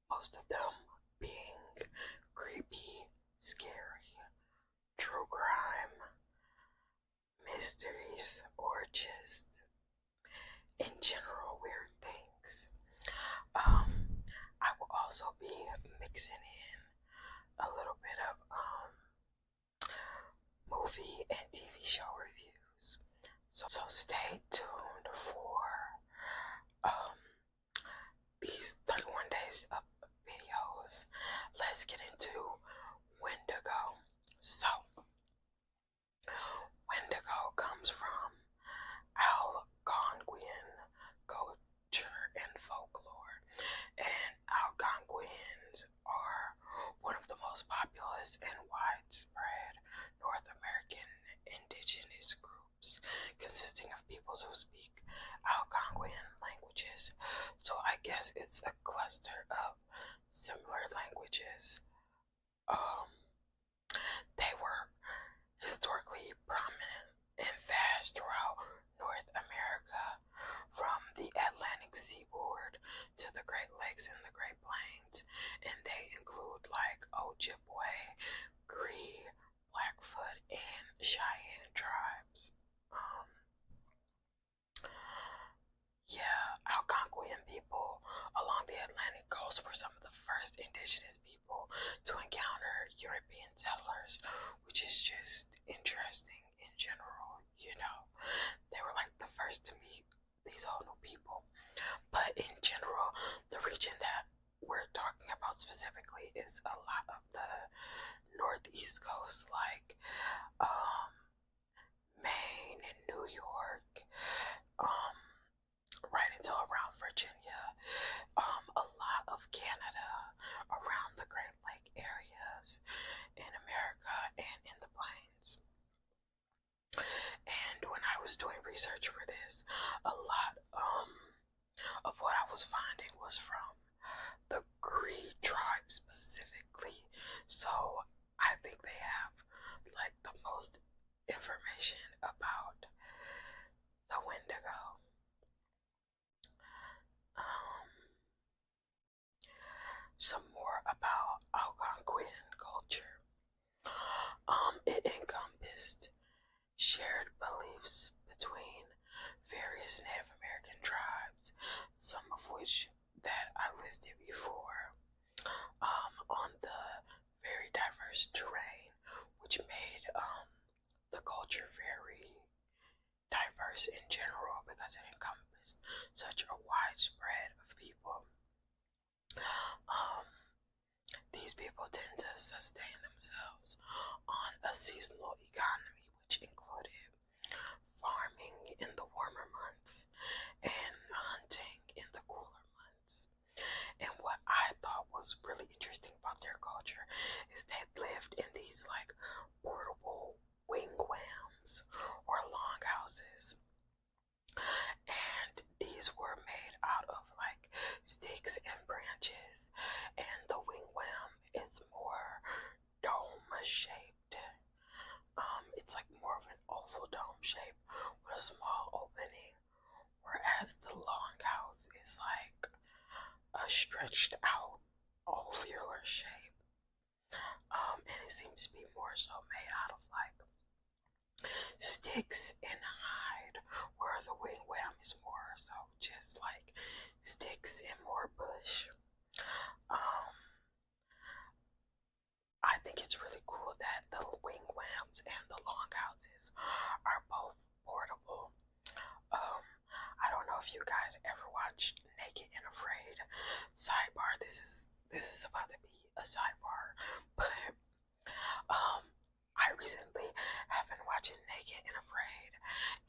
most of them being creepy, scary, true crime, mysteries, or just in general weird things. Um, I will also be mixing in a little bit of movie and TV show reviews. So stay tuned for um, these 31 days of videos. Let's get into Wendigo. So, Wendigo comes from Algonquian culture and folklore, and Algonquians are one of the most populous and widespread North American indigenous groups, consisting of peoples who speak Algonquian languages. So I guess it's a cluster of similar languages. Um, they were historically prominent and vast throughout North America, from the Atlantic seaboard to the Great Lakes and the Great Plains, and they include like Ojibwe, Cree, Blackfoot, and Cheyenne tribes. Um, yeah, Algonquian people along the Atlantic coast were some of the first indigenous people to encounter European settlers, which is just interesting in general. They were like the first to meet these whole new people. But in general, the region that we're talking about specifically is a lot of the northeast coast, like um, Maine and New York, um, right until around Virginia, a lot of Canada, around the Great Lake areas in America and in the plains. And when I was doing research for this, a lot of what I was finding was from the Cree tribe specifically. So I think they have like the most information about the Wendigo. Um, some more about Algonquian culture. It encompassed shared beliefs between various Native American tribes, some of which that I listed before, on the very diverse terrain, which made the culture very diverse in general because it encompassed such a wide spread of people. Um, these people tend to sustain themselves on a seasonal economy, which included farming in the warmer months and hunting in the cooler months. And what I thought was really interesting about their culture is they lived in these like portable wigwams or longhouses. And these were made out of like sticks and branches, and the wigwam is more dome shaped. It's like more of an oval dome shape with a small opening, whereas the longhouse is like a stretched out ovular shape. And it seems to be more so made out of like sticks and hide, where the wigwam is more so just like sticks and more bush. Um, I think it's really cool that the wigwams and the longhouses are both portable. I don't know if you guys ever watched Naked and Afraid. Sidebar, this is about to be a sidebar, but I recently have been watching Naked and Afraid,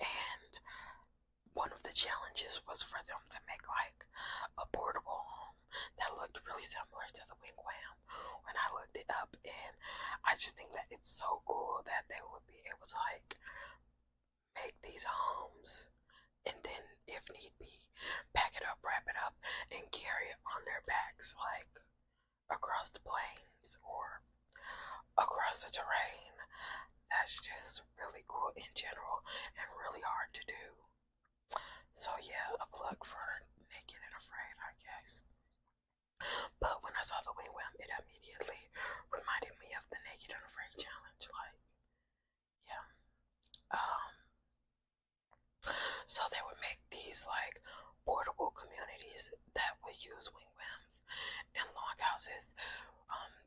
and one of the challenges was for them to make like a portable home that looked really similar to the wigwam. When I looked it up, and I just think that it's so cool that they would be able to like make these homes and then, if need be, pack it up, wrap it up, and carry it on their backs, like across the plains or across the terrain. That's just really cool in general and really hard to do. So yeah, a plug for Naked and Afraid, I guess. But when So they would make these like portable communities that would use wigwams and longhouses.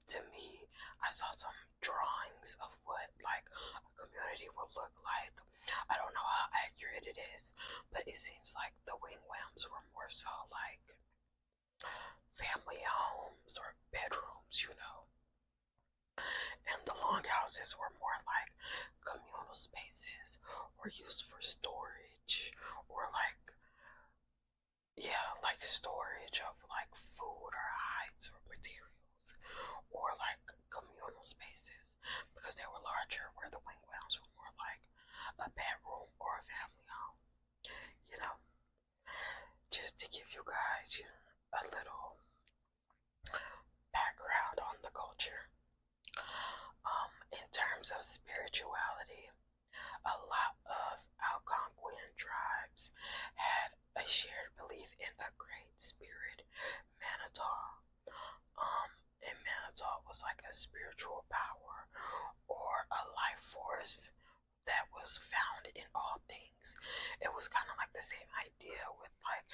To me, I saw some drawings of what like a community would look like. I don't know how accurate it is, but it seems like the wigwams were more so like family homes or bedrooms, you know. And the longhouses were more like communal spaces or used for storage or like, yeah, like storage of like food or hides or materials or like communal spaces because they were larger, where the wigwams were more like a bedroom or a family home, you know. Just to give you guys a little background on the culture. In terms of spirituality, a lot of Algonquian tribes had a shared belief in a great spirit, Manitou. And Manitou was like a spiritual power or a life force that was found in all things. It was kind of like the same idea with like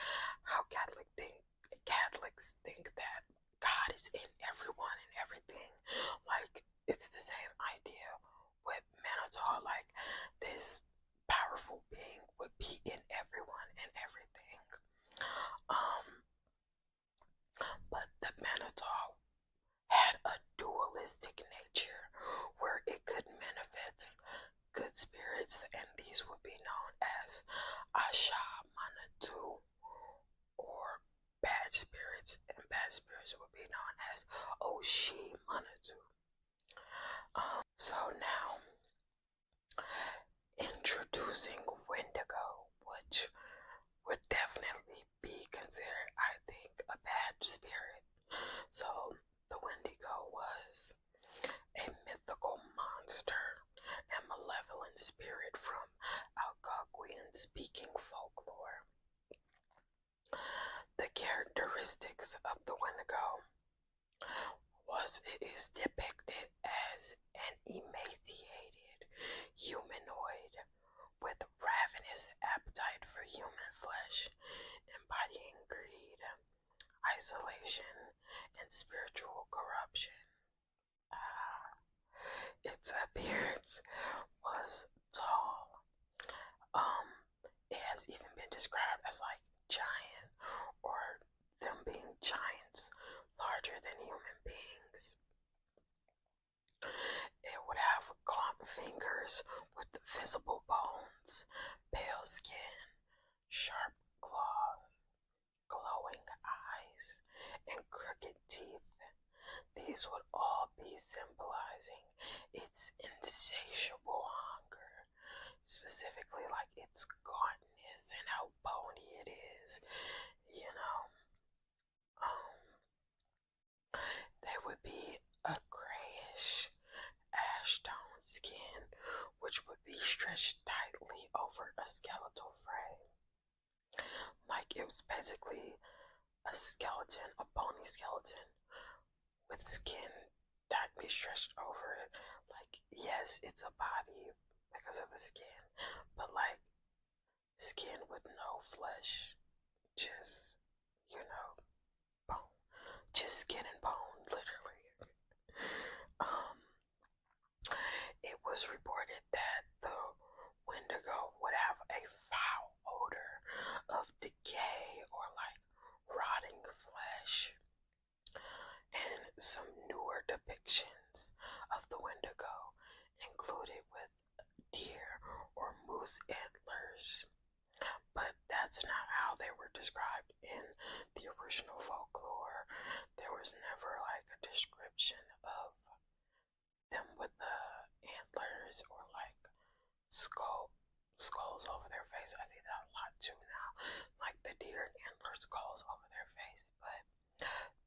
how Catholics think that God is in everyone and everything. Like it's the same idea with Manitou. Like this powerful being would be in everyone and everything. But the Manitou had a dualistic nature where it could manifest good spirits, and these would be known as Asha Manatu, or bad spirits, and bad spirits would be known as Oshi Manatu. So now, introducing Wendigo, which would definitely be considered, I think, a bad spirit. So the Wendigo was a mythical monster and malevolent spirit from Algonquian speaking folklore. The characteristics of the Wendigo was it is depicted as an emaciated humanoid with ravenous appetite for human flesh, embodying greed, isolation, and spiritual corruption. Its appearance was tall. It has even been described as like giant, or them being giants larger than human beings. It would have gaunt fingers with visible bones, pale skin, sharp claws, glowing eyes, and crooked teeth. These would all be symbolizing its insatiable hunger, specifically like its gauntness and how bony it is, you know. They would be a grayish ash tone skin, which would be stretched tightly over a skeletal frame. Like it was basically a skeleton, a bony skeleton with skin tightly stretched over it. Like, yes, it's a body because of the skin, but like skin with no flesh, just, you know, bone, just skin and bone, literally. It was reported that the Wendigo would have a foul odor of decay or like rotting flesh. And some newer depictions of the Wendigo included with deer or moose antlers, but that's not how they were described in the original folklore. There was never like a description of them with the antlers or like skulls over their face. I see that a lot too now, like the deer and antler skulls over their face, but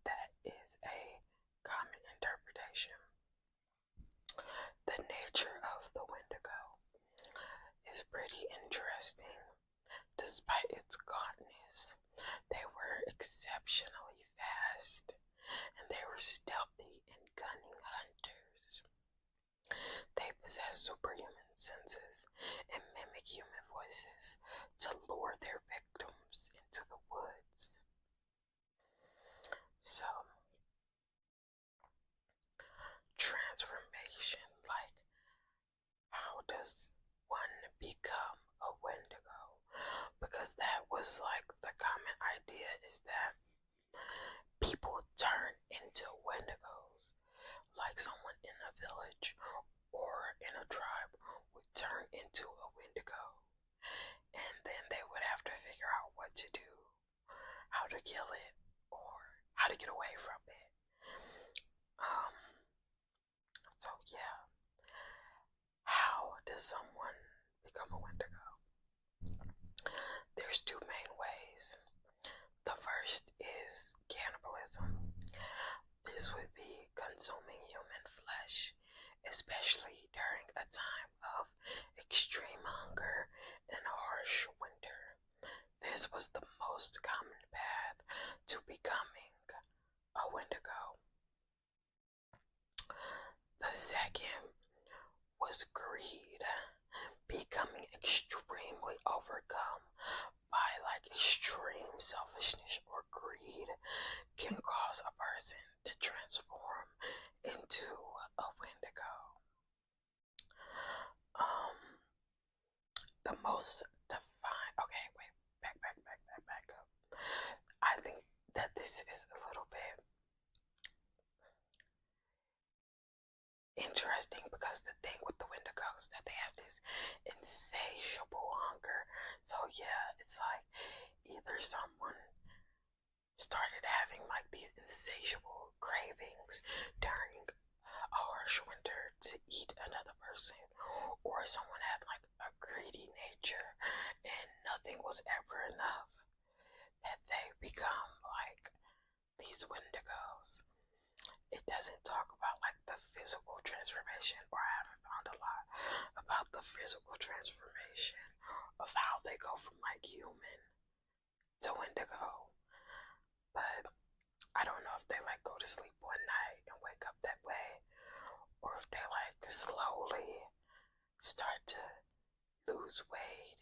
that is a common interpretation. The nature of the Wendigo is pretty interesting. Despite its gauntness, they were exceptionally fast, and they were stealthy and cunning hunters. They possess superhuman senses and mimic human voices to lure there's two main ways. The first is cannibalism. This would be consuming human flesh, especially during a time of extreme hunger and a harsh winter. This was the most common path to becoming a Wendigo. The second was greed, becoming extremely overcome by extreme selfishness or greed can cause a person to transform into a Wendigo. The most defined. Okay, wait, back up. I think that this is a little bit interesting because the thing with the Wendigos that they have this insatiable hunger. So yeah, it's like either someone started having these insatiable cravings during a harsh winter to eat another person, or someone had a greedy nature and nothing was ever enough, that they become these Wendigos. It doesn't talk about the physical transformation, or I haven't found a lot about the physical transformation of how they go from human to Wendigo. But I don't know if they go to sleep one night and wake up that way, or if they slowly start to lose weight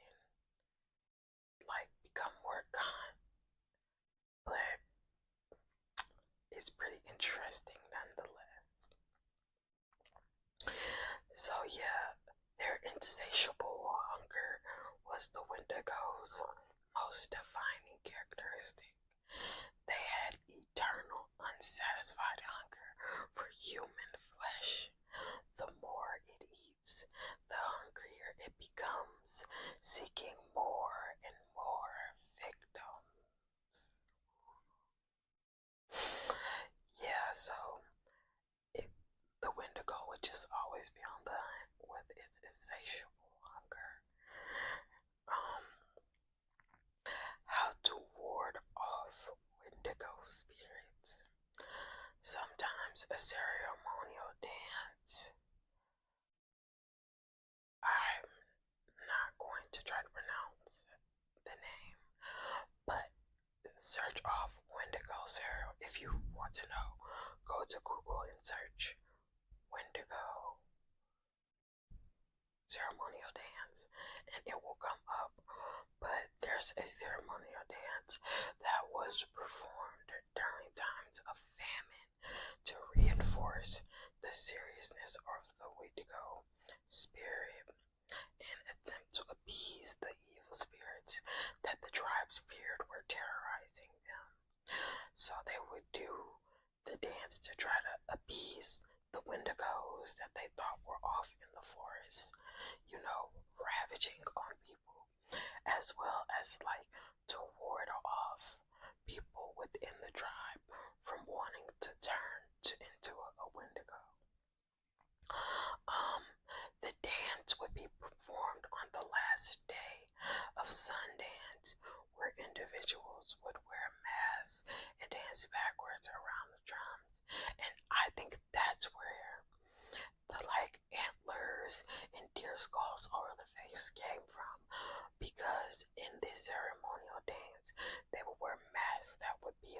and become more gaunt. But it's pretty interesting nonetheless. So yeah, their insatiable hunger was the Wendigo's most defining characteristic. They had eternal, unsatisfied hunger for human flesh. The more it eats, the hungrier it becomes, seeking more and more victims. Yeah, so the Wendigo would just always be on the hunt with its insatiable hunger. How to ward off Wendigo spirits. Sometimes a ceremonial dance. I'm not going to try to pronounce the name, but search off Wendigo ceremony. If you want to know, go to Google and search Wendigo ceremonial dance and it will come up. But there's a ceremonial dance that was performed during times of famine to reinforce the seriousness of the Wendigo spirit and attempt to appease the evil spirits that the tribes feared were terrorizing them. So they would do the dance to try to appease the Wendigos that they thought were off in the forest, ravaging on people, as well as to ward off people within the tribe from wanting to turn into a Wendigo. The dance would be performed on the last day of Sundance, where individuals would wear masks and dance backwards around the drums. And I think that's where the antlers and deer skulls over the face came from, because in this ceremonial dance they would wear masks that would be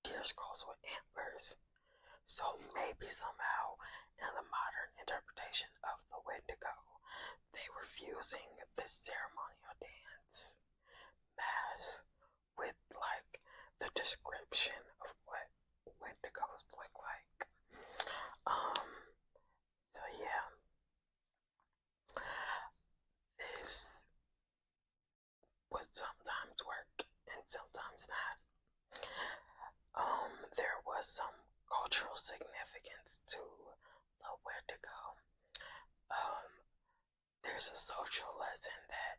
deer skulls with antlers. So maybe somehow in the modern interpretation of the Wendigo, they were fusing the ceremonial dance mask with the description of what Wendigos look like. So yeah, this would sometimes work and sometimes not. There was some cultural significance to the Wendigo. There's a social lesson that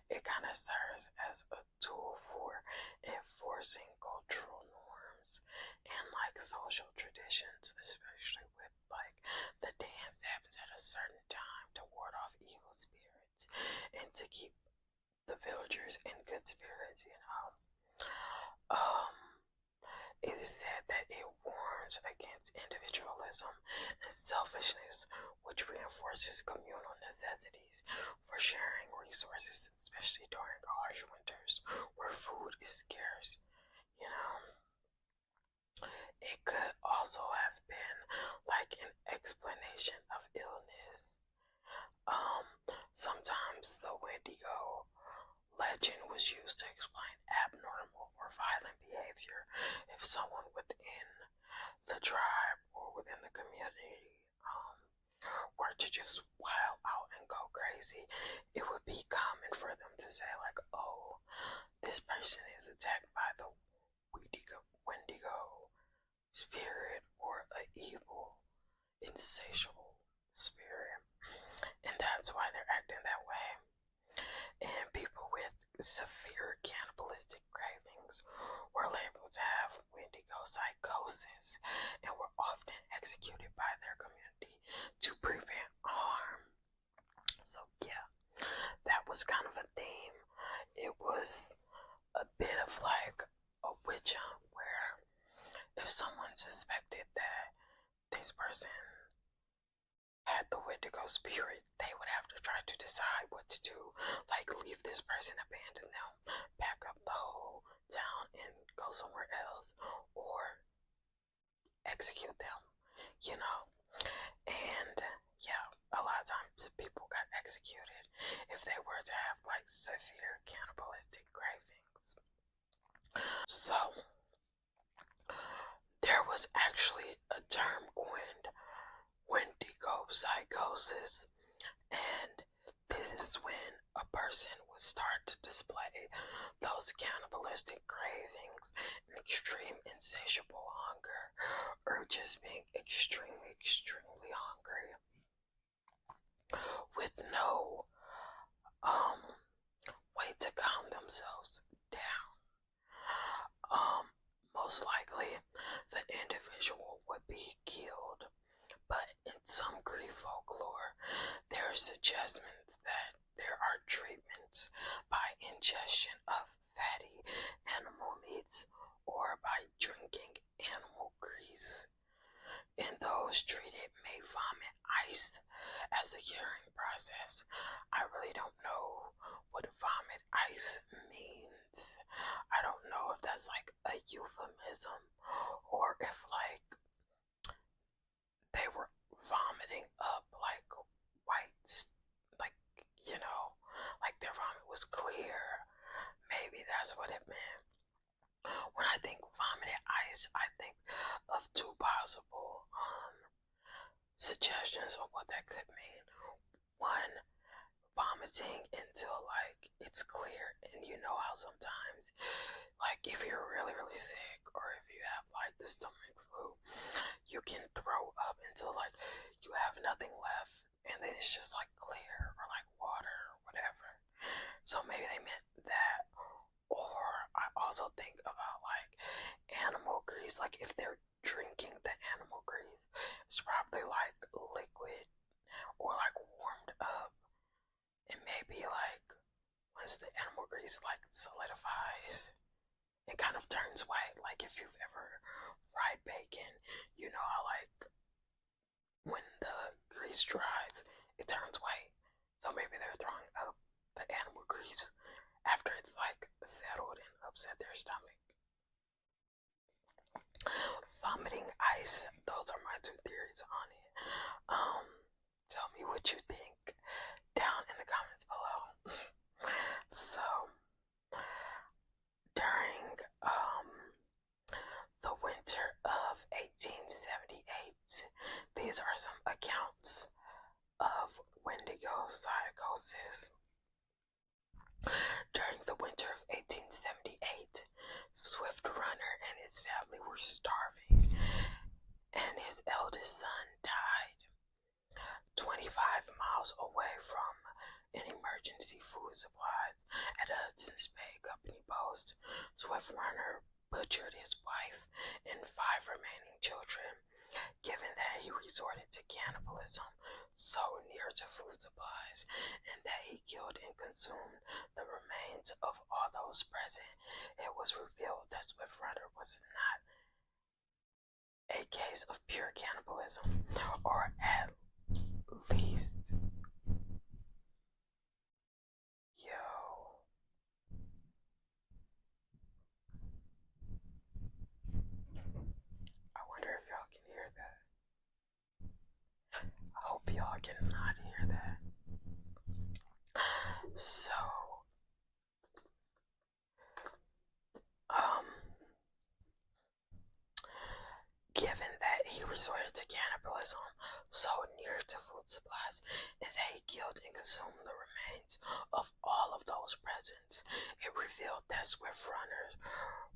it kind of serves as a tool for enforcing cultural norms and social traditions, especially with the dance that happens at a certain time to ward off evil spirits and to keep the villagers in good spirits, Um, it is said that it warns against individualism and selfishness, which reinforces communal necessities for sharing resources, especially during harsh winters where food is scarce. You know, it could also have been like an explanation of illness. Um, Sometimes the Wendigo legend was used to explain abnormal or violent behavior. If someone within the tribe or within the community were to just wild out and go crazy, it would be common for them to say like, oh, this person is attacked by the Wendigo spirit or a evil, insatiable spirit. And that's why they're acting that way. And people with severe cannibalistic cravings were labeled to have Wendigo psychosis and were often executed by their community to prevent harm. So yeah, that was kind of a theme. It was a bit of like a witch hunt where if someone suspected that this person had the Wendigo spirit, they would have to try to decide what to do, like leave this person, abandon them, pack up the whole town and go somewhere else, or execute them, you know. And yeah, a lot of times people got executed if they were to have like severe cannibalistic cravings. So there was actually a term coined, Wendigo psychosis, and this is when a person would start to display those cannibalistic cravings and extreme insatiable hunger, or just being extremely, extremely hungry with no way to calm themselves down. Most likely the individual would be killed, but in some Greek folklore, there are suggestions that there are treatments by ingestion of fatty animal meats or by drinking animal grease. And those treated may vomit ice as a curing process. I really don't know what vomit ice means. I don't know if that's like a euphemism or if like they were vomiting up like white, like, like their vomit was clear. Maybe that's what it meant. When I think vomited ice, I think of two possible suggestions of what that could mean. One, vomiting until like it's clear, and you know how sometimes like if you're really, really sick or if you have like the stomach flu, you can throw up until like you have nothing left, and then it's just like clear or like water or whatever. So maybe they meant that. Or I also think about like animal grease, like if they're drinking the animal grease, it's probably like liquid or like warmed up, and maybe like once the animal grease like solidifies, it kind of turns white. Like if you've ever fried bacon, you know how like when the grease dries, it turns white. So maybe they're throwing up the animal grease after it's like settled and upset their stomach. Vomiting ice, those are my two theories on it. Tell me what you think down in the comments below. So during the winter of 1878, these are some accounts of Wendigo psychosis. During the winter of 1878, Swift Runner and his family were starving, and his eldest son died 25 miles away from an emergency food supplies at a Hudson's Bay Company post. Swift Runner butchered his wife and 5 remaining children, given that he resorted to cannibalism so near to food supplies and that he he killed and consumed the remains of all those present, it was revealed that Swift Runner was not a case of pure cannibalism, or at least, I wonder if y'all can hear that. I hope y'all cannot hear that. So, given that he resorted to cannibalism so near to food supplies, and that he killed and consumed the remains of all of those present, it revealed that Swift Runner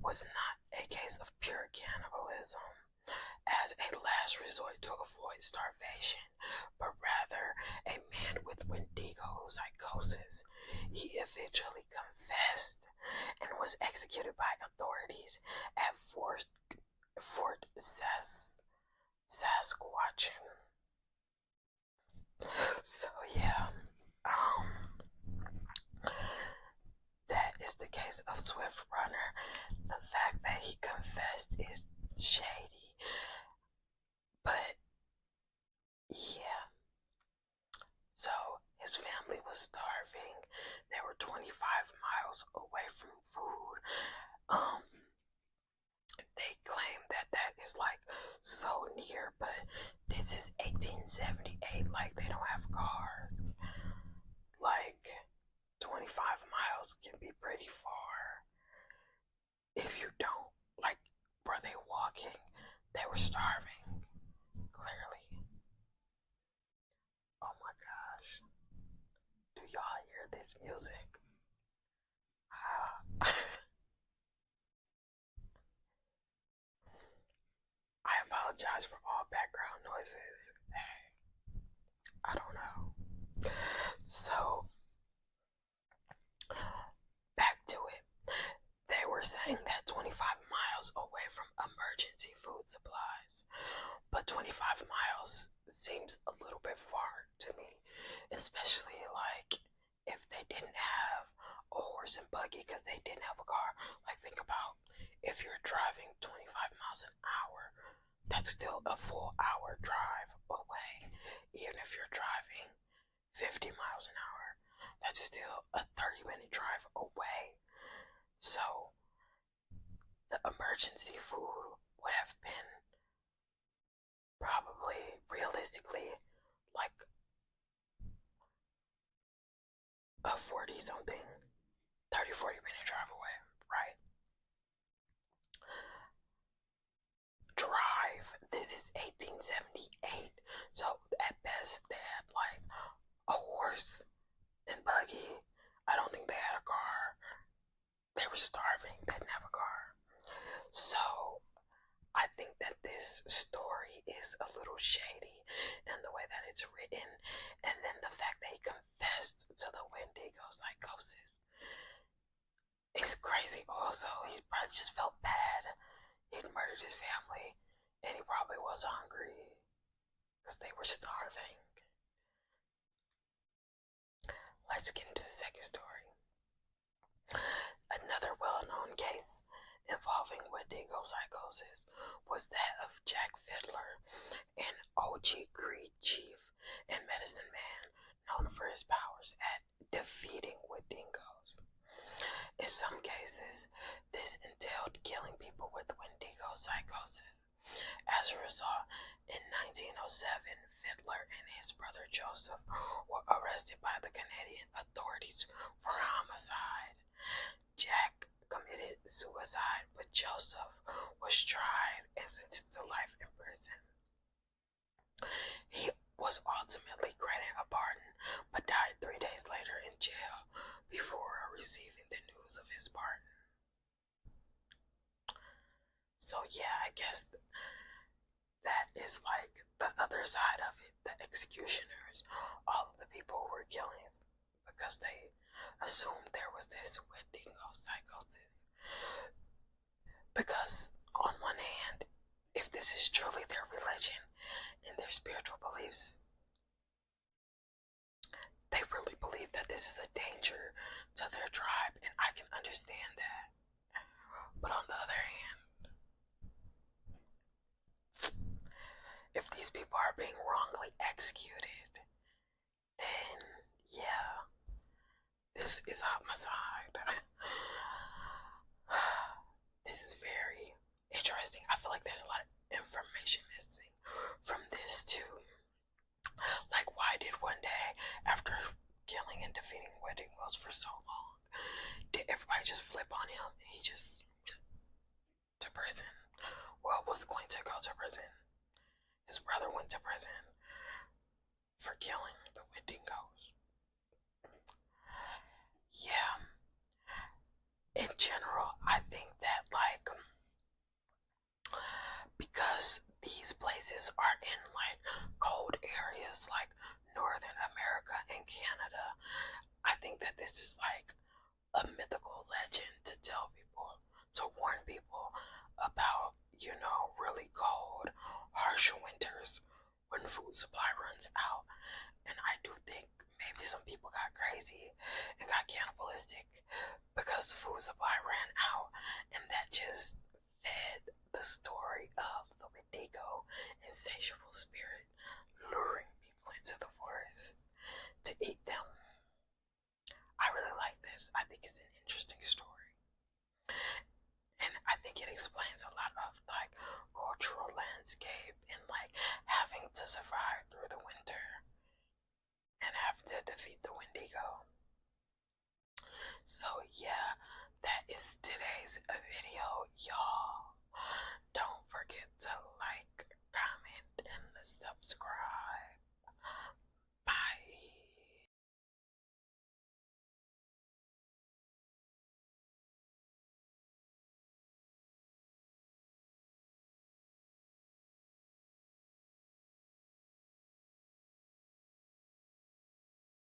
was not a case of pure cannibalism as a last resort to avoid starvation, but rather a man with Wendigo psychosis. He eventually confessed and was executed by authorities at Fort Sasquatch. So yeah, that is the case of Swift Runner. The fact that he confessed is shady, but yeah. So his family was starving. They were 25 miles away from food. They claim that that is like so near, but this is 1878. Like, they don't have cars. Like, 25 miles can be pretty far. If you don't, like, were they walking? They were starving, clearly. Oh my gosh. Do y'all hear this music? I apologize for all background noises. Hey, I don't know. So, back to it. They were saying that 25 miles away from emergency food supplies. But 25 miles seems a little bit far to me, especially like if they didn't have a horse and buggy because they didn't have a car. Like, think about if you're driving 25 miles an hour, that's still a full hour drive away. Even if you're driving 50 miles an hour, that's still a 30-minute drive away. So the emergency food would have been probably, realistically, like a 40 something, 30-40 minute drive away, right? Drive. This is 1878. So at best they had like a horse and buggy. I don't think they had a car. They were starving. They didn't have a car. So I think that this story is a little shady in the way that it's written, and then the fact that he confessed to the Wendigo psychosis. It's crazy. Also, he probably just felt bad. He'd murdered his family, and he probably was hungry because they were starving. Let's get into the second story. Another well-known case involving Wendigo psychosis was that of Jack Fiddler, an OG Creed chief and medicine man known for his powers at defeating Wendigos. In some cases, this entailed killing people with Wendigo psychosis. As a result, in 1907, Fiddler and his brother Joseph were arrested by the Canadian authorities for homicide. Jack committed suicide, but Joseph was tried and sentenced to life in prison. He was ultimately granted a pardon, but died 3 days later in jail before receiving the news of his pardon. So yeah, I guess that is like the other side of it. The executioners, all of the people who were killing, because they assumed there was this Wendigo psychosis. Because on one hand, if this is truly their religion and their spiritual beliefs, they really believe that this is just went to prison. Well, was going to go to prison. His brother went to prison for killing the Wendigos. Yeah. In general, I think that, like, because these places are in, like, cold areas like Northern America and Canada, I think that this is like a mythical legend to tell people, to warn people about, really cold, harsh winters when food supply runs out. And I do think maybe some people got crazy and got cannibalistic because the food supply ran out, and that just fed the story of the Wendigo, insatiable spirit luring people into the forest to eat them. I really like this. I think it's an interesting story. And I think it explains a lot of, like, cultural landscape and, like, having to survive through the winter and having to defeat the Wendigo. So yeah, that is today's video, y'all. Don't forget to like, comment, and subscribe.